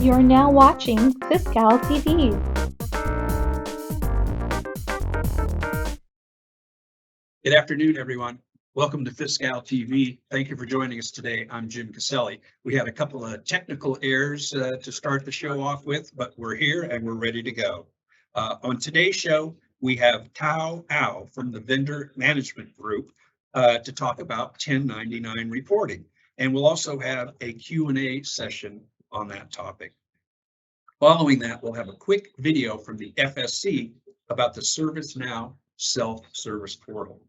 You're now watching FICal TV. Good afternoon, everyone. Welcome to FICal TV. Thank you for joining us today. I'm Jim Caselli. We had a couple of technical errors to start the show off with, but we're here and we're ready to go. On today's show, we have Thao Au from the Vendor Management Group to talk about 1099 reporting. And we'll also have a Q&A session on that topic. Following that, we'll have a quick video from the FSC about the ServiceNow self-service portal.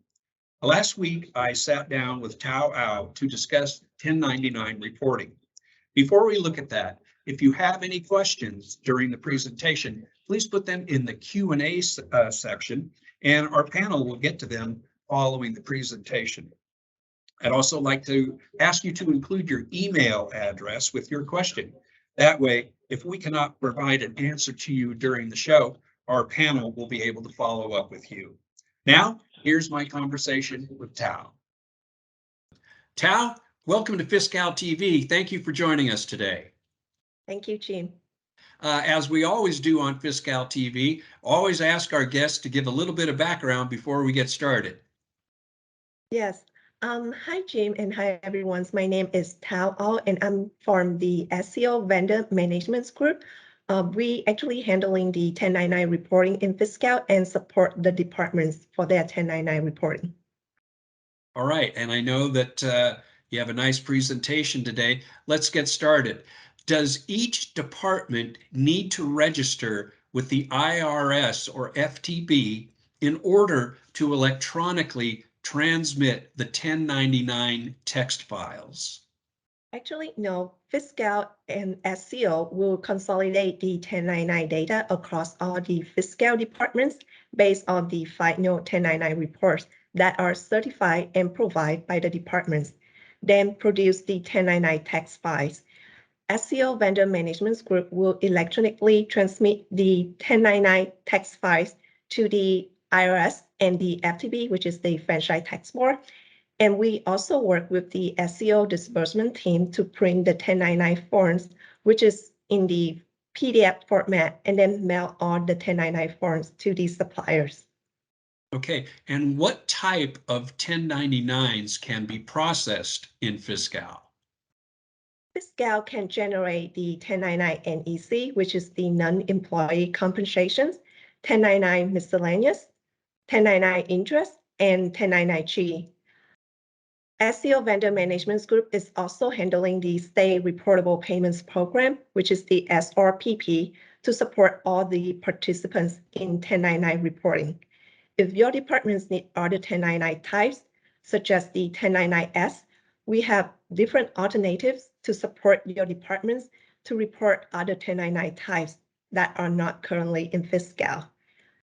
Last week, I sat down with Thao Au to discuss 1099 reporting. Before we look at that, if you have any questions during the presentation, please put them in the Q&A section, and our panel will get to them following the presentation. I'd also like to ask you to include your email address with your question. That way, if we cannot provide an answer to you during the show, our panel will be able to follow up with you. Now, here's my conversation with Thao. Thao, welcome to FICal TV. Thank you for joining us today. Thank you, Jim. As we always do on FICal TV, always ask our guests to give a little bit of background before we get started. Yes. Hi, Jim, and hi, everyone. My name is Thao Au, and I'm from the SEO Vendor Management Group. We actually handling the 1099 reporting in FICal and support the departments for their 1099 reporting. All right, and I know that you have a nice presentation today. Let's get started. Does each department need to register with the IRS or FTB in order to electronically transmit the 1099 text files? Actually, no. FICal and SEO will consolidate the 1099 data across all the FICal departments based on the final 1099 reports that are certified and provided by the departments, then produce the 1099 text files. SEO Vendor Management Group will electronically transmit the 1099 text files to the IRS and the FTB, which is the Franchise Tax Board. And we also work with the SEO disbursement team to print the 1099 forms, which is in the PDF format, and then mail all the 1099 forms to the suppliers. Okay, and what type of 1099s can be processed in FICal? FICal can generate the 1099 NEC, which is the non-employee compensations, 1099 miscellaneous, 1099 interest, and 1099G. SEO Vendor Management Group is also handling the State Reportable Payments Program, which is the SRPP, to support all the participants in 1099 reporting. If your departments need other 1099 types, such as the 1099S, we have different alternatives to support your departments to report other 1099 types that are not currently in FICal.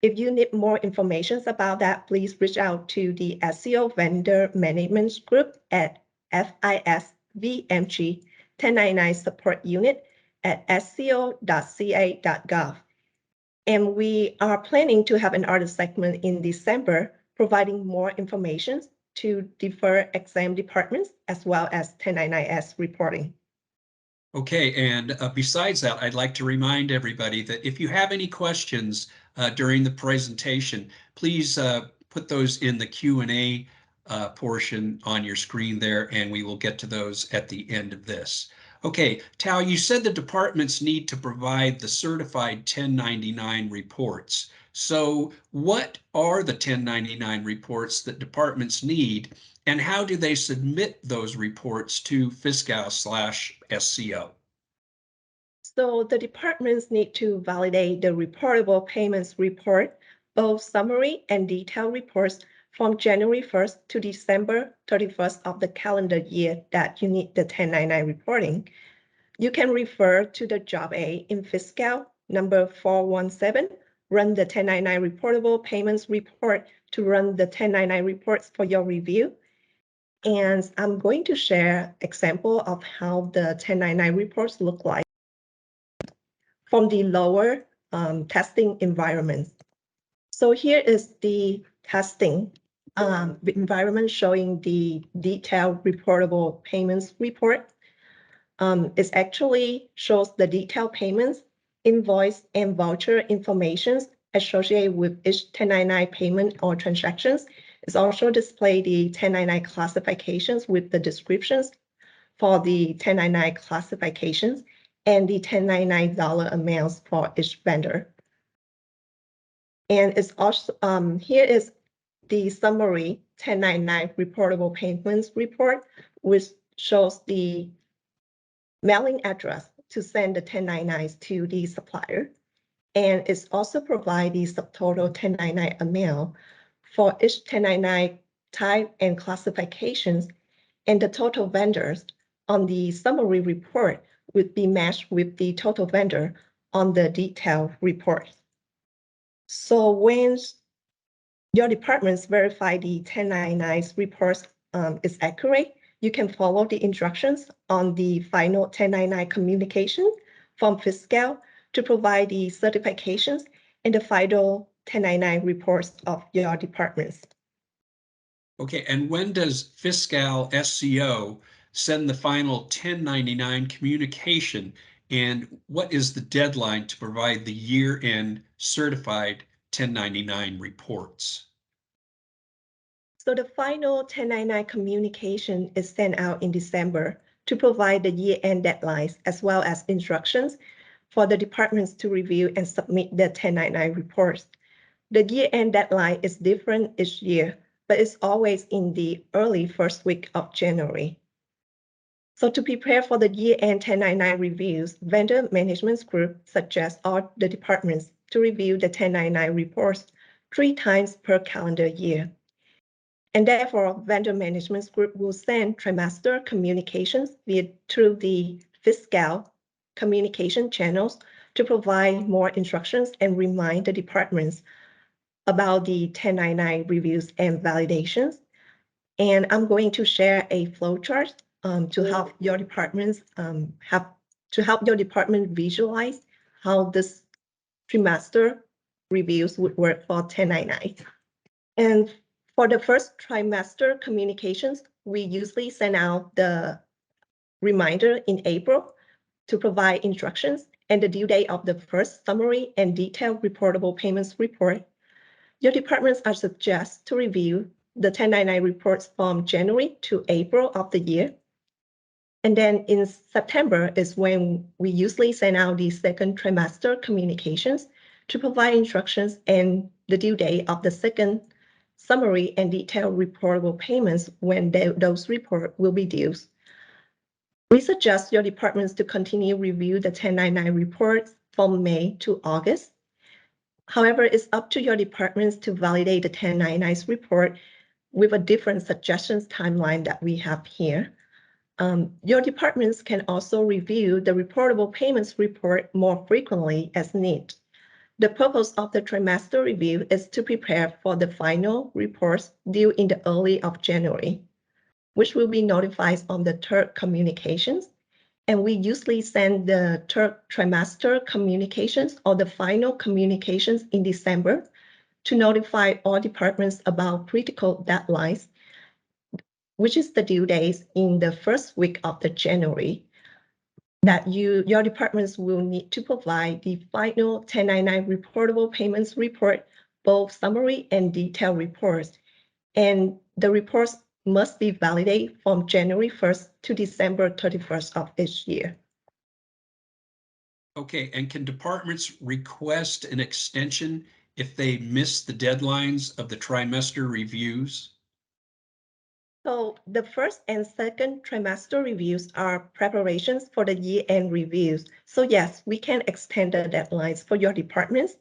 If you need more information about that, please reach out to the SEO Vendor Management Group at FISVMG 1099 Support Unit at sco.ca.gov. And we are planning to have another segment in December providing more information to deferred exempt departments as well as 1099S reporting. Okay, and besides that, I'd like to remind everybody that if you have any questions during the presentation, please put those in the Q&A portion on your screen there, and we will get to those at the end of this. Okay, Thao, you said the departments need to provide the certified 1099 reports. So what are the 1099 reports that departments need, and how do they submit those reports to FICal/SCO? So the departments need to validate the reportable payments report, both summary and detailed reports from January 1st to December 31st of the calendar year that you need the 1099 reporting. You can refer to the Job A in FICal number 417, run the 1099 reportable payments report to run the 1099 reports for your review. And I'm going to share example of how the 1099 reports look like from the lower testing environments. So here is the testing environment showing the detailed reportable payments report. It actually shows the detailed payments, invoice, and voucher information associated with each 1099 payment or transactions. It's also display the 1099 classifications with the descriptions for the 1099 classifications and the $1099 amounts for each vendor. And it's also here is the summary 1099 reportable payments report, which shows the mailing address to send the 1099s to the supplier. And it's also provide the subtotal 1099 amount for each 1099 type and classifications, and the total vendors on the summary report would be matched with the total vendor on the detailed report. So when your departments verify the 1099's reports is accurate, you can follow the instructions on the final 1099 communication from FICal to provide the certifications and the final 1099 reports of your departments. Okay, and when does FICal SCO send the final 1099 communication, and what is the deadline to provide the year-end certified 1099 reports? So the final 1099 communication is sent out in December to provide the year-end deadlines as well as instructions for the departments to review and submit the 1099 reports. The year-end deadline is different each year, but it's always in the early first week of January. So to prepare for the year-end 1099 reviews, vendor management group suggests all the departments to review the 1099 reports 3 times per calendar year. And therefore, vendor management group will send trimester communications through the FICal communication channels to provide more instructions and remind the departments about the 1099 reviews and validations. And I'm going to share a flowchart to help your departments visualize how this trimester reviews would work for 1099. And for the first trimester communications, we usually send out the reminder in April to provide instructions and the due date of the first summary and detailed reportable payments report. Your departments are suggested to review the 1099 reports from January to April of the year. And then in September is when we usually send out the second trimester communications to provide instructions and the due date of the second summary and detailed reportable payments when those reports will be due. We suggest your departments to continue review the 1099 reports from May to August. However, it's up to your departments to validate the 1099's report with a different suggestions timeline that we have here. Your departments can also review the reportable payments report more frequently as needed. The purpose of the trimester review is to prepare for the final reports due in the early of January, which will be notified on the third communications. And we usually send the third trimester communications or the final communications in December to notify all departments about critical deadlines, which is the due dates in the first week of the January, that your departments will need to provide the final 1099 reportable payments report, both summary and detailed reports. And the reports must be validated from January 1st to December 31st of each year. Okay, and can departments request an extension if they miss the deadlines of the trimester reviews? So the first and second trimester reviews are preparations for the year-end reviews. So yes, we can extend the deadlines for your departments.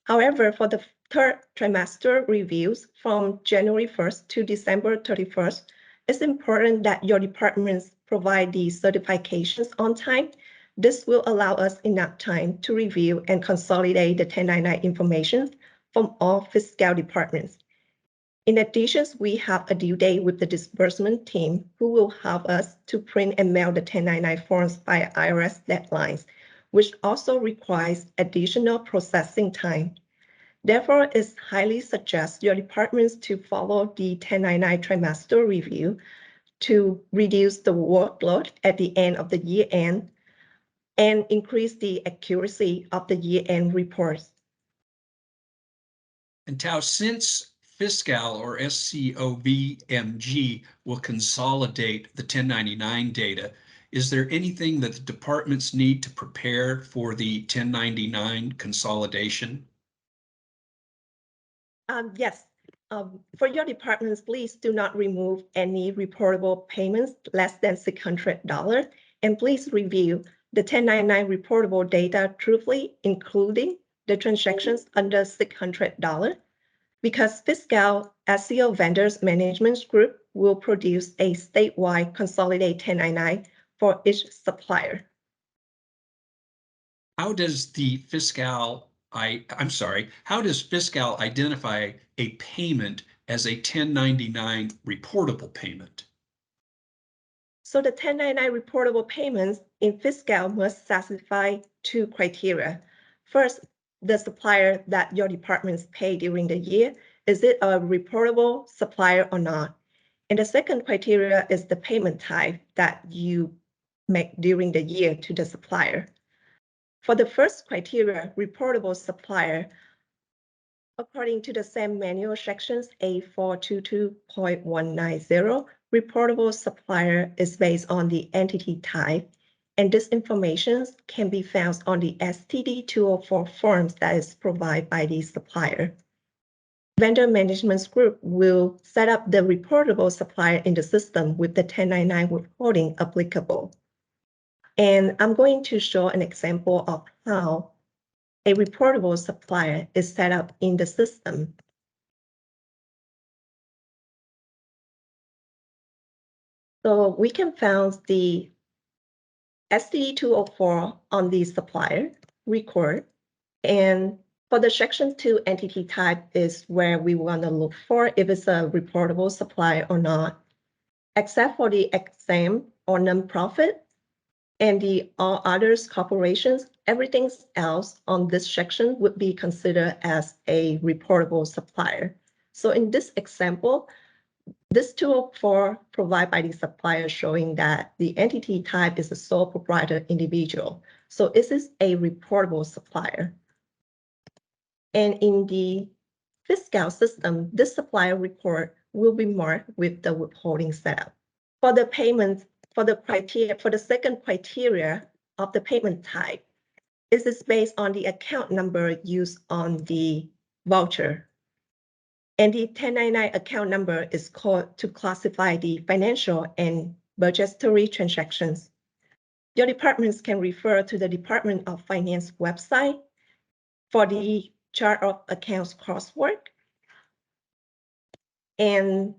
However, for the third trimester reviews from January 1st to December 31st, it's important that your departments provide the certifications on time. This will allow us enough time to review and consolidate the 1099 information from all FICal departments. In addition, we have a due date with the disbursement team who will help us to print and mail the 1099 forms by IRS deadlines, which also requires additional processing time. Therefore, it's highly suggest your departments to follow the 1099 trimester review to reduce the workload at the end of the year end and increase the accuracy of the year-end reports. And Thao, since FICal or SCOVMG will consolidate the 1099 data, is there anything that the departments need to prepare for the 1099 consolidation? Yes. For your departments, please do not remove any reportable payments less than $600, and please review the 1099 reportable data truthfully, including the transactions under $600, because FICal SCO Vendors Management Group will produce a statewide consolidated 1099 for each supplier. How does the FICal how does FICal identify a payment as a 1099 reportable payment? So the 1099 reportable payments in FICal must satisfy two criteria. First, the supplier that your departments pay during the year, is it a reportable supplier or not? And the second criteria is the payment type that you make during the year to the supplier. For the first criteria, reportable supplier, according to the same manual sections A422.190, reportable supplier is based on the entity type, and this information can be found on the STD-204 forms that is provided by the supplier. Vendor Management Group will set up the reportable supplier in the system with the 1099 reporting applicable. And I'm going to show an example of how a reportable supplier is set up in the system. So we can find the STD-204 on the supplier record, and for the section 2 entity type is where we want to look for if it's a reportable supplier or not, except for the exempt or nonprofit and the all others corporations, everything else on this section would be considered as a reportable supplier. So in this example, this 204 provided by the supplier showing that the entity type is a sole proprietor individual. So this is a reportable supplier. And in the FICal system, this supplier report will be marked with the withholding setup. For the payments, for the second criteria of the payment type, this is based on the account number used on the voucher. And the 1099 account number is called to classify the financial and budgetary transactions. Your departments can refer to the Department of Finance website for the chart of accounts crosswork. And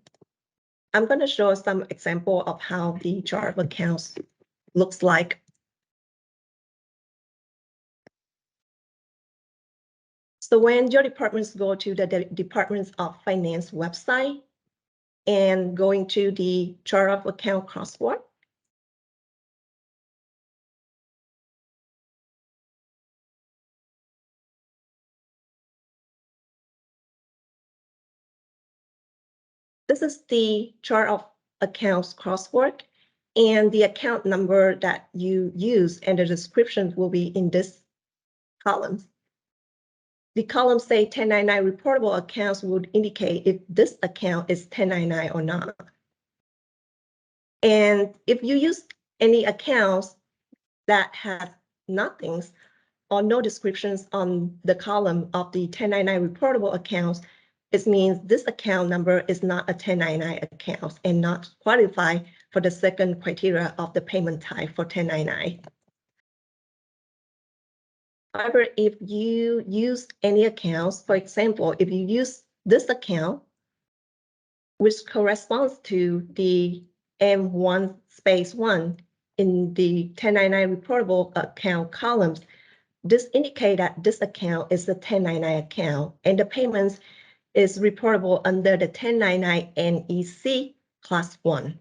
I'm going to show some example of how the chart of accounts looks like. So when your departments go to the Departments of Finance website and going to the chart of account crosswork, this is the chart of accounts crosswork, and the account number that you use and the description will be in this column. The columns say 1099 reportable accounts would indicate if this account is 1099 or not. And if you use any accounts that have nothings or no descriptions on the column of the 1099 reportable accounts, it means this account number is not a 1099 account and not qualify for the second criteria of the payment type for 1099. However, if you use any accounts, for example, if you use this account, which corresponds to the M1 space 1 in the 1099 reportable account columns, this indicates that this account is a 1099 account and the payments is reportable under the 1099 NEC class 1.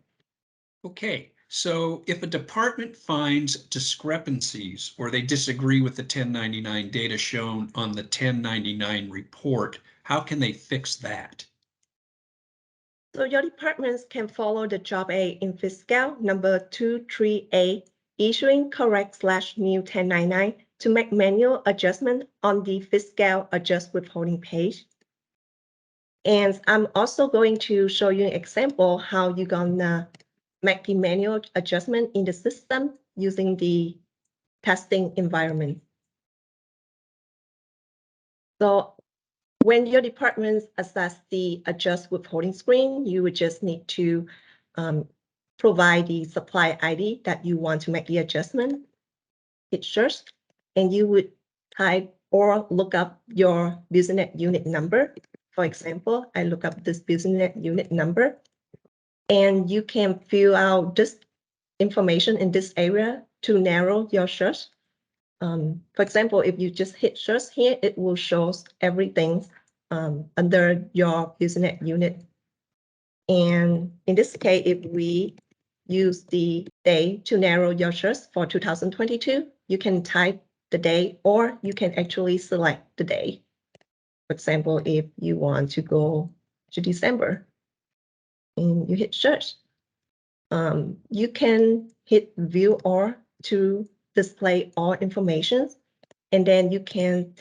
Okay, so if a department finds discrepancies or they disagree with the 1099 data shown on the 1099 report, how can they fix that? So your departments can follow the job aid in FICal number 23A, issuing correct/new 1099 to make manual adjustment on the FICal adjust withholding page. And I'm also going to show you an example how you're gonna make the manual adjustment in the system using the testing environment. So when your departments assess the adjust withholding screen, you would just need to provide the supply ID that you want to make the adjustment. Hit search, and you would type or look up your business unit number. For example, I look up this business unit number, and you can fill out this information in this area to narrow your search. For example, if you just hit search here, it will show everything under your business unit. And in this case, if we use the day to narrow your search for 2022, you can type the day or you can actually select the day. For example, if you want to go to December and you hit search, you can hit view all to display all information, and then you can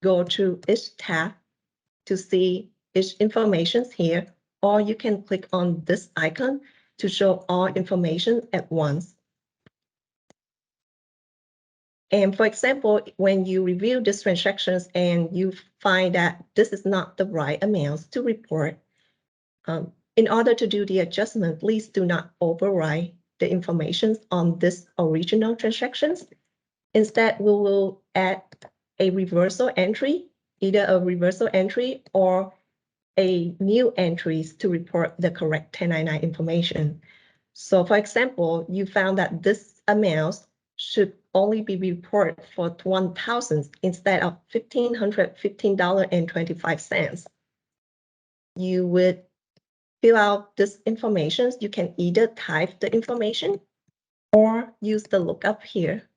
go to each tab to see each information here, or you can click on this icon to show all information at once. And for example, when you review these transactions and you find that this is not the right amounts to report, in order to do the adjustment, please do not overwrite the information on this original transactions. Instead, we will add a reversal entry, either a reversal entry or a new entries to report the correct 1099 information. So for example, you found that this amount should only be reported for 1,000 instead of $1,515.25. You would fill out this information. You can either type the information or use the lookup here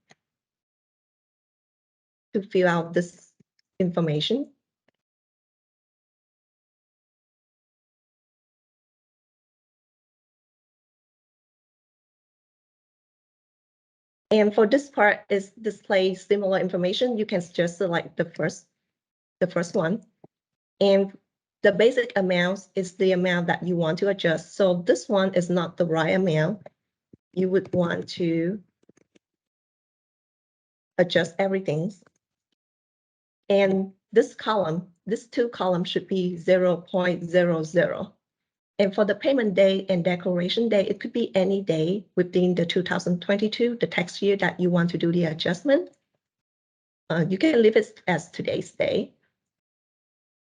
to fill out this information. And for this part is display similar information. You can just select the first one. And the basic amount is the amount that you want to adjust. So this one is not the right amount. You would want to adjust everything. And this column, this two columns should be 0.00. And for the payment date and declaration date, it could be any day within the 2022, the tax year that you want to do the adjustment. You can leave it as today's day.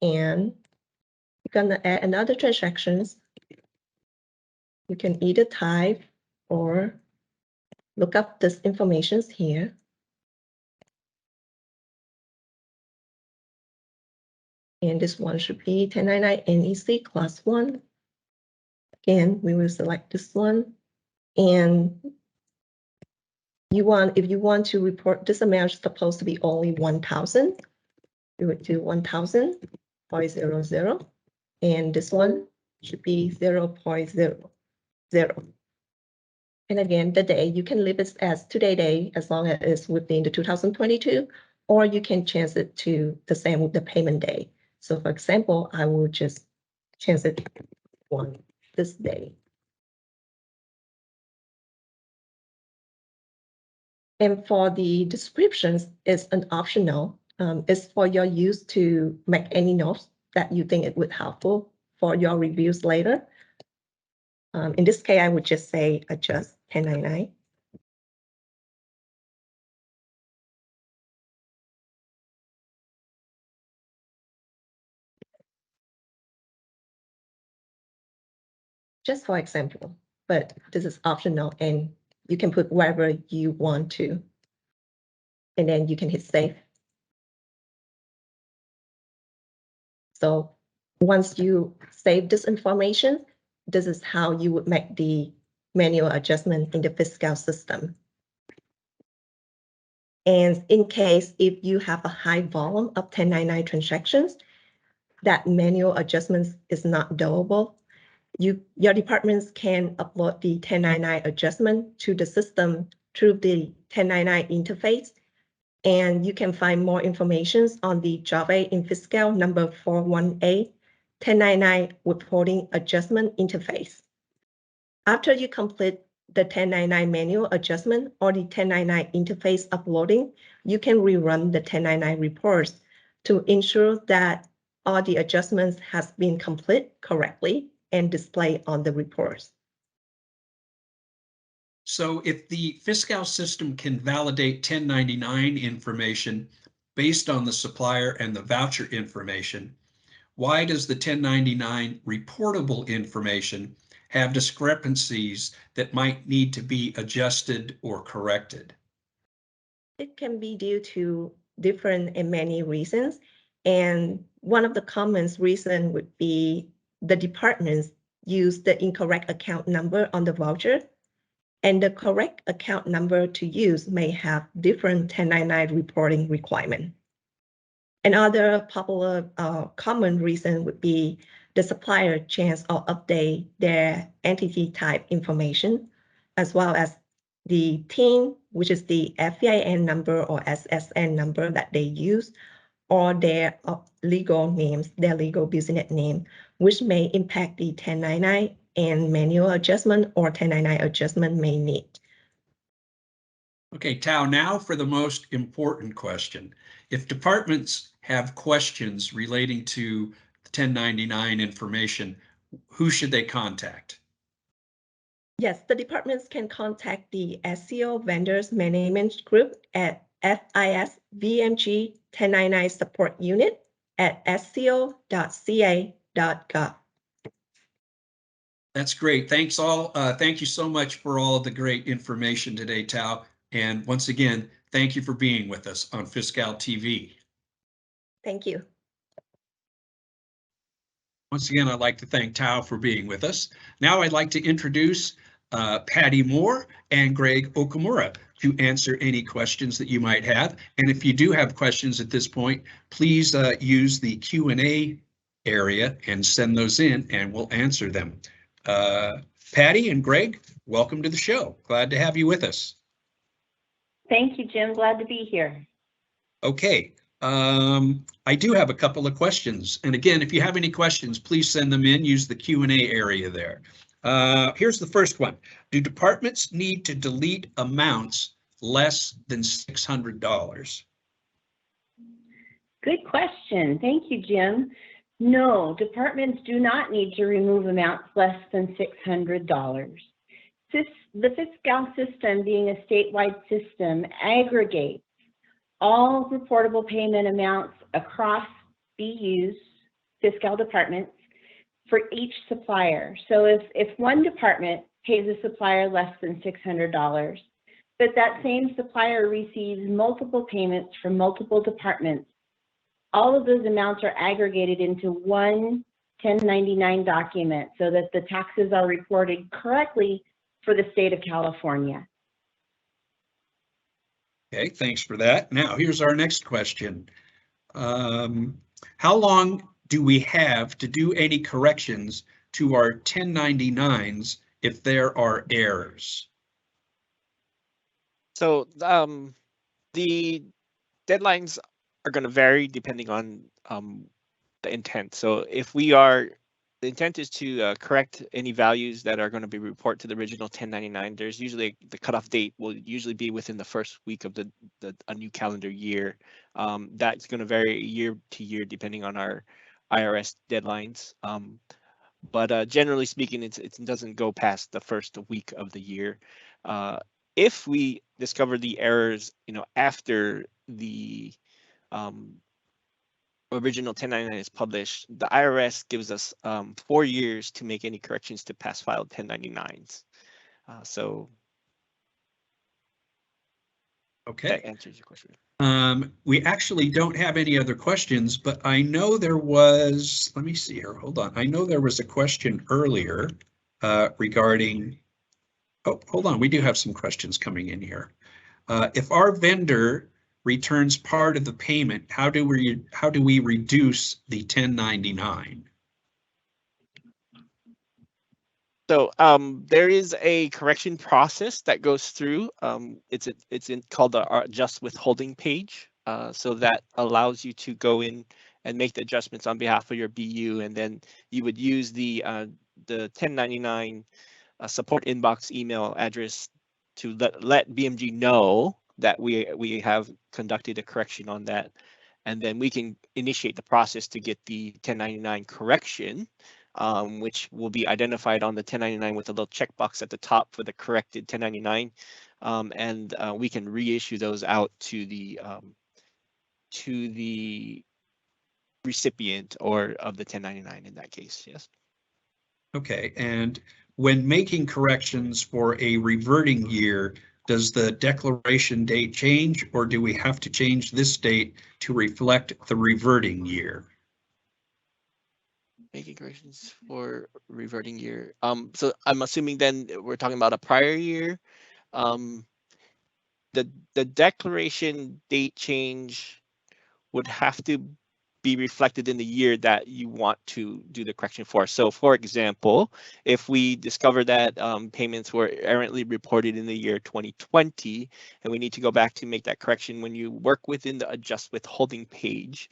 And you're gonna add another transactions. You can either type or look up this information here. And this one should be 1099 NEC class 1. Again, we will select this one. And if you want to report this amount is supposed to be only 1,000, you would do 1,000.00. And this one should be 0.00. And again, the day, you can leave it as today day as long as it's within the 2022, or you can change it to the same with the payment day. So for example, I will just change it on this day. And for the descriptions, it's an optional. It's for your use to make any notes that you think it would helpful for your reviews later. In this case, I would just say adjust 1099. Just for example, but this is optional and you can put wherever you want to. And then you can hit save. So once you save this information, this is how you would make the manual adjustment in the FICal system. And in case if you have a high volume of 1099 transactions, that manual adjustments is not doable. Your departments can upload the 1099 adjustment to the system through the 1099 interface, and you can find more information on the Java in FICal number 41A 1099 reporting adjustment interface. After you complete the 1099 manual adjustment or the 1099 interface uploading, you can rerun the 1099 reports to ensure that all the adjustments has been complete correctly and displayed on the reports. So if the FICal system can validate 1099 information based on the supplier and the voucher information, why does the 1099 reportable information have discrepancies that might need to be adjusted or corrected? It can be due to different and many reasons. And one of the common reasons would be the departments use the incorrect account number on the voucher, and the correct account number to use may have different 1099 reporting requirement. Another popular common reason would be the supplier change or update their entity type information, as well as the TIN, which is the FIN number or SSN number that they use, or their legal names, their legal business name, which may impact the 1099 and manual adjustment or 1099 adjustment may need. Okay, Thao, now for the most important question. If departments have questions relating to 1099 information, who should they contact? Yes, the departments can contact the SEO Vendors Management Group at FIS VMG 1099 Support Unit at sco.ca.gov. That's great. Thanks all. Thank you so much for all of the great information today, Thao. And once again, thank you for being with us on FICal TV. Thank you. Once again, I'd like to thank Thao for being with us. Now I'd like to introduce Patty Moore and Greg Okamura to answer any questions that you might have. And if you do have questions at this point, please use the Q&A area and send those in and we'll answer them. Patty and Greg, welcome to the show. Glad to have you with us. Thank you, Jim. Glad to be here. Okay. I do have a couple of questions. And again, if you have any questions, please send them in. Use the Q&A area there. Here's the first one. Do departments need to delete amounts less than $600? Good question. Thank you, Jim. No, departments do not need to remove amounts less than $600. The FICal system, being a statewide system, aggregates all reportable payment amounts across BUs, FICal departments, for each supplier. So if one department pays a supplier less than $600, but that same supplier receives multiple payments from multiple departments, all of those amounts are aggregated into one 1099 document so that the taxes are reported correctly for the state of California. Okay, thanks for that. Now, here's our next question. How long do we have to do any corrections to our 1099s if there are errors? So the deadlines are going to vary depending on the intent. So if the intent is to correct any values that are going to be reported to the original 1099, there's usually the cutoff date will usually be within the first week of a new calendar year. That's going to vary year to year depending on our IRS deadlines. But generally speaking, it doesn't go past the first week of the year. If we discover the errors, after the original 1099 is published, the IRS gives us 4 years to make any corrections to pass filed 1099s. So okay, that answers your question. We actually don't have any other questions, but I know there was, let me see here, hold on. I know there was a question earlier regarding, oh, hold on, we do have some questions coming in here. If our vendor returns part of the payment, how do we reduce the 1099? So there is a correction process that goes through. It's called the adjust withholding page. So that allows you to go in and make the adjustments on behalf of your BU, and then you would use the 1099 support inbox email address to let BMG know that we have conducted a correction on that, and then we can initiate the process to get the 1099 correction, which will be identified on the 1099 with a little checkbox at the top for the corrected 1099, and we can reissue those out to the recipient or of the 1099 in that case. Yes. Okay, and when making corrections for a reverting year, does the declaration date change, or do we have to change this date to reflect the reverting year? Making corrections for reverting year. So I'm assuming then we're talking about a prior year. The declaration date change would have to be reflected in the year that you want to do the correction for. So for example, if we discover that payments were errantly reported in the year 2020, and we need to go back to make that correction, when you work within the adjust withholding page,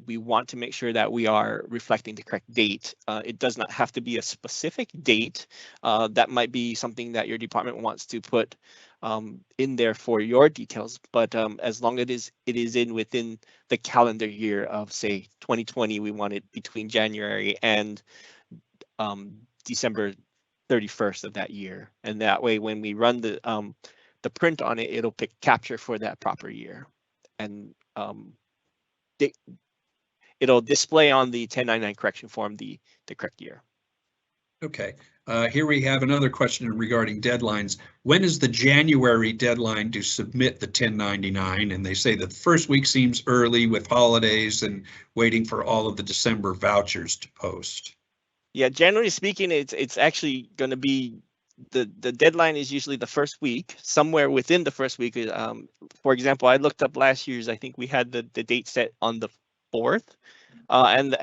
we want to make sure that we are reflecting the correct date. It does not have to be a specific date. That might be something that your department wants to put in there for your details, but as long as it is within the calendar year of, say, 2020, we want it between January and December 31st of that year, and that way when we run the print on it, it'll pick capture for that proper year, and it'll display on the 1099 correction form the correct year. Okay, here we have another question regarding deadlines. When is the January deadline to submit the 1099? And they say that the first week seems early with holidays and waiting for all of the December vouchers to post. Yeah, generally speaking, it's actually going to be the deadline is usually the first week, somewhere within the first week. For example, I looked up last year's. I think we had the date set on the 4th, and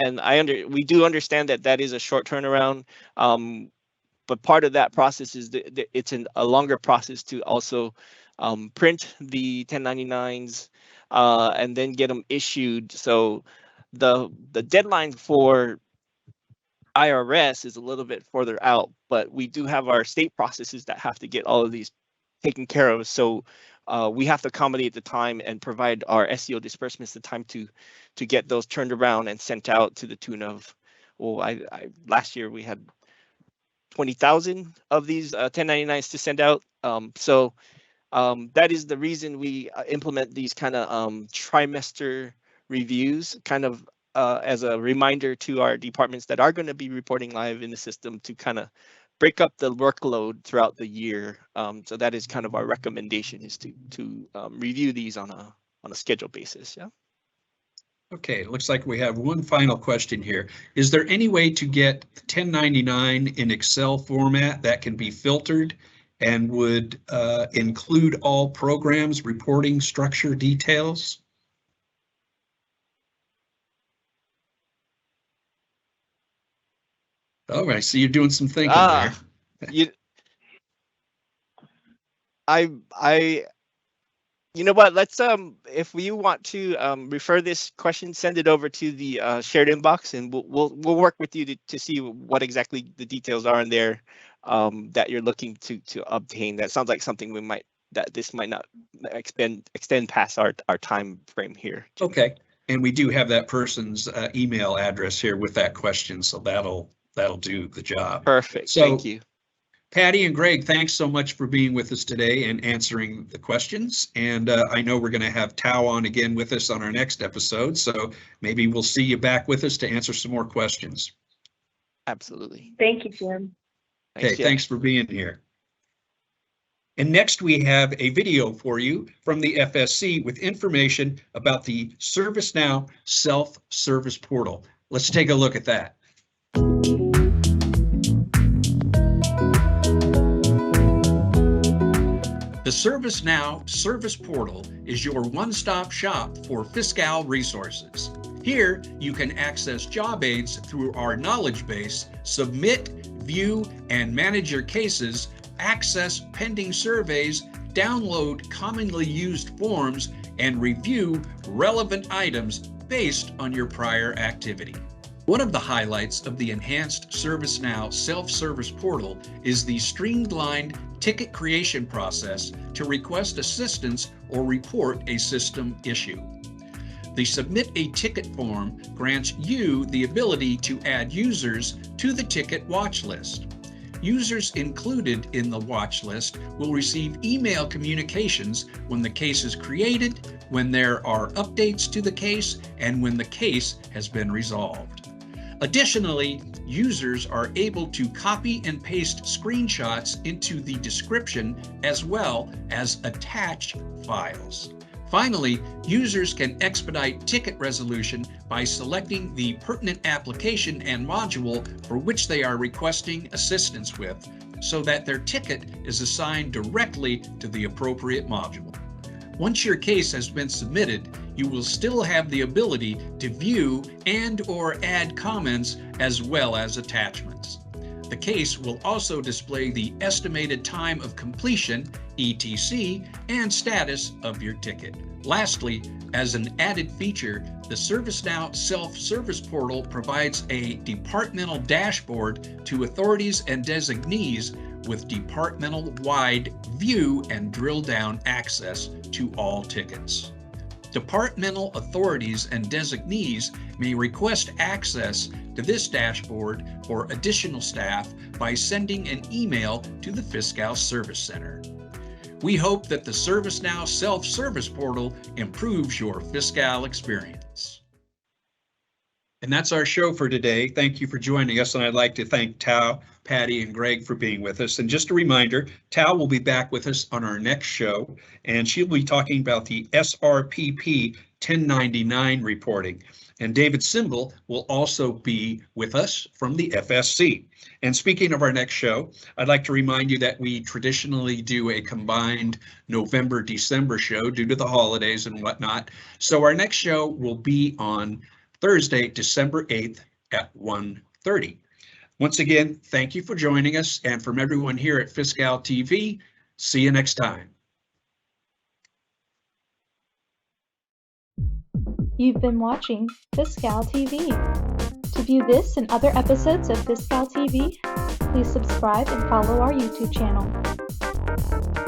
we do understand that is a short turnaround. But part of that process is it's a longer process to also print the 1099s and then get them issued. So the deadline for IRS is a little bit further out, but we do have our state processes that have to get all of these taken care of. So we have to accommodate the time and provide our SEO disbursements the time to get those turned around and sent out to the tune of, last year we had 20,000 of these 1099s to send out. So that is the reason we implement these kind of trimester reviews, kind of as a reminder to our departments that are going to be reporting live in the system to kind of break up the workload throughout the year. So that is kind of our recommendation, is to review these on a scheduled basis. Yeah. Okay, it looks like we have one final question here. Is there any way to get 1099 in Excel format that can be filtered and would include all programs, reporting structure details? Oh, I see you're doing some thinking there. You know what? Let's if you want to refer this question, send it over to the shared inbox, and we'll work with you to see what exactly the details are in there that you're looking to obtain. That sounds like something this might not extend past our time frame here. Okay, and we do have that person's email address here with that question, so that'll do the job. Perfect. So, thank you. Patty and Greg, thanks so much for being with us today and answering the questions. And I know we're going to have Thao on again with us on our next episode, so maybe we'll see you back with us to answer some more questions. Absolutely. Thank you, Jim. Okay, thanks for being here. And next we have a video for you from the FSC with information about the ServiceNow self-service portal. Let's take a look at that. The ServiceNow Service Portal is your one-stop shop for FICal resources. Here, you can access job aids through our knowledge base, submit, view and manage your cases, access pending surveys, download commonly used forms, and review relevant items based on your prior activity. One of the highlights of the enhanced ServiceNow self-service portal is the streamlined ticket creation process to request assistance or report a system issue. The Submit a Ticket form grants you the ability to add users to the ticket watch list. Users included in the watch list will receive email communications when the case is created, when there are updates to the case, and when the case has been resolved. Additionally, users are able to copy and paste screenshots into the description as well as attach files. Finally, users can expedite ticket resolution by selecting the pertinent application and module for which they are requesting assistance with, so that their ticket is assigned directly to the appropriate module. Once your case has been submitted, you will still have the ability to view and/or add comments as well as attachments. The case will also display the estimated time of completion, ETC, and status of your ticket. Lastly, as an added feature, the ServiceNow self-service portal provides a departmental dashboard to authorities and designees with departmental-wide view and drill-down access to all tickets. Departmental authorities and designees may request access to this dashboard for additional staff by sending an email to the FICal Service Center. We hope that the ServiceNow self-service portal improves your FICal experience. And that's our show for today. Thank you for joining us, and I'd like to thank Thao, Patty, and Greg for being with us. And just a reminder, Thao will be back with us on our next show, and she'll be talking about the SRPP 1099 reporting. And David Simbal will also be with us from the FSC. And speaking of our next show, I'd like to remind you that we traditionally do a combined November-December show due to the holidays and whatnot. So our next show will be on Thursday, December 8th at 1:30. Once again, thank you for joining us. And from everyone here at FICal TV, see you next time. You've been watching FICal TV. To view this and other episodes of FICal TV, please subscribe and follow our YouTube channel.